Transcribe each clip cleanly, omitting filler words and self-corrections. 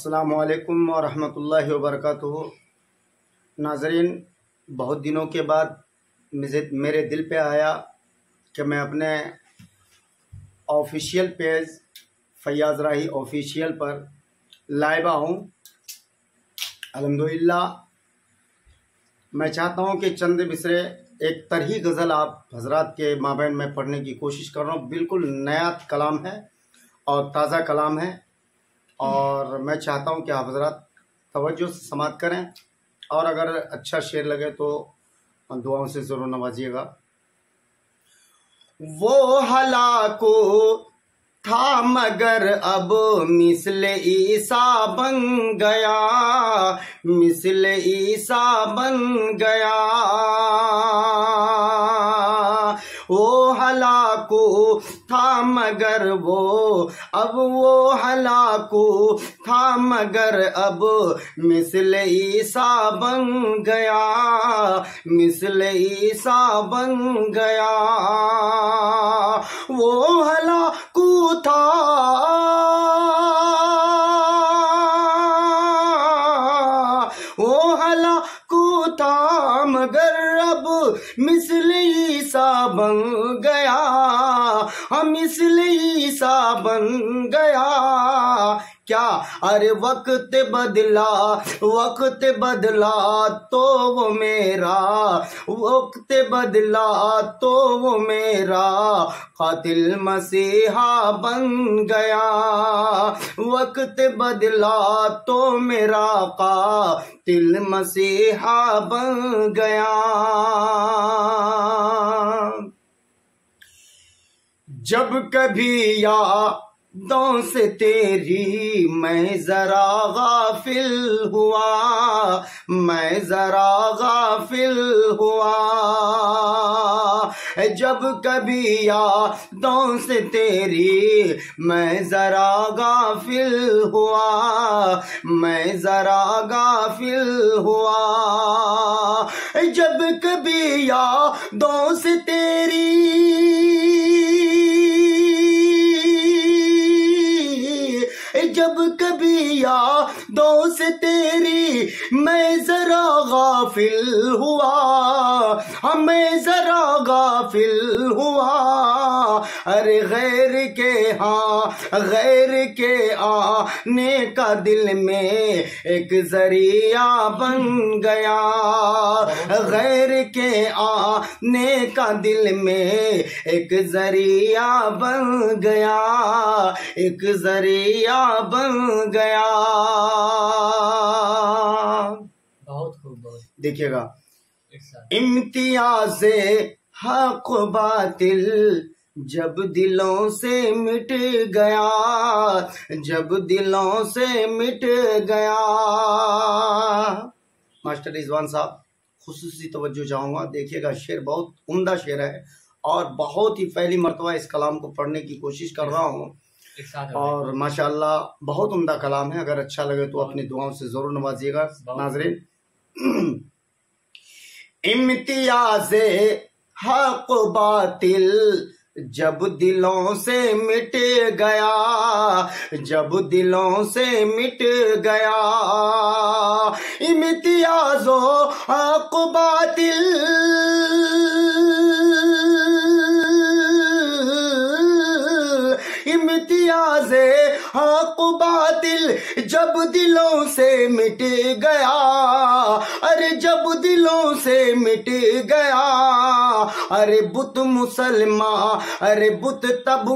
अस्सलामुअलैकुम वरहमतुल्लाहि वबरकातुहू। नाज़रीन, बहुत दिनों के बाद मेरे दिल पे आया कि मैं अपने ऑफिशियल पेज फैयाज़ राही ऑफिशियल पर लाइव आऊँ। अल्हम्दुलिल्लाह, मैं चाहता हूँ कि चंद मिसरे एक तरही गज़ल आप हजरात के माबैन में पढ़ने की कोशिश कर रहा हूँ। बिल्कुल नया कलाम है और ताज़ा कलाम है, और मैं चाहता हूं कि आप हजरात तवज्जो से समाअत करें, और अगर अच्छा शेर लगे तो दुआओं से ज़रूर नवाजिएगा। वो हलाको था मगर अब मिस्ले ईसा बन गया, मिस्ले ईसा बन गया। वो हलाको था मगर वो हलाको था मगर अब मिस्ले ईसा बन गया, मिस्ले ईसा बन गया। वो हलाको था वो हलाको था मगर अब मिस्ले ईसा बन गया, हम मिस्ले ईसा बन गया। क्या अरे वक्त बदला तो वो मेरा, वक्त बदला तो वो मेरा कातिल मसीहा बन गया, वक्त बदला तो मेरा कातिल मसीहा बन गया। जब कभी यादों से तेरी मैं जरा गाफिल हुआ, मैं जरा गाफिल हुआ। जब कभी यादों से तेरी मैं जरा गाफिल हुआ, मैं जरा गाफिल हुआ। जब कभी यादों से तेरी जब कभी यादों से तेरी मैं जरा गाफिल हुआ, मैं जरा गाफिल हुआ। अरे गैर के आने का दिल में एक जरिया बन गया, गैर के आने का दिल में एक जरिया बन गया, एक जरिया बन गया। बहुत खूब। देखिएगा, इम्तियाज़े हक बातिल जब दिलों से मिट गया, जब दिलों से मिट गया। मास्टर रिजवान साहब, खुसूसी तवज्जो चाहूँगा। देखिएगा, शेर बहुत उम्दा शेर है और बहुत ही पहली मर्तबा इस कलाम को पढ़ने की कोशिश कर रहा हूँ, और माशाअल्लाह बहुत उम्दा कलाम है। अगर अच्छा लगे तो अपनी दुआओं से जरूर नवाजिएगा। नाज़रीन, इम्तियाज़े हक बातिल जब दिलों से मिट गया, जब दिलों से मिट गया। इम्तियाज़ो हक बातिल इम्तियाज़े हक बातिल जब दिलों से मिट गया, अरे जब दिलों से मिट गया। अरे बुत मुसलमान, अरे बुत तब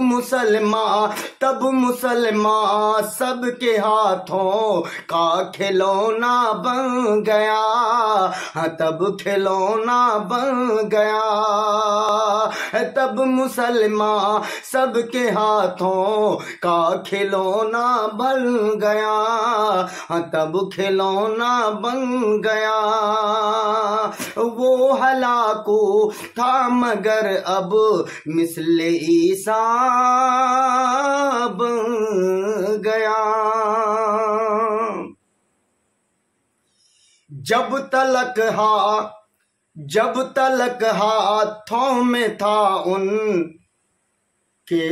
मुसलमान सबके हाथों का खिलौना बन गया, हाँ तब खिलौना बन गया। तब मुसलमान सबके हाथों का खिलौना बन गया, हाँ तब खिलौना बन गया। वो हलाको था मगर अब मिस्ले ईसा बन गया। जब तलक हाथों में था उन के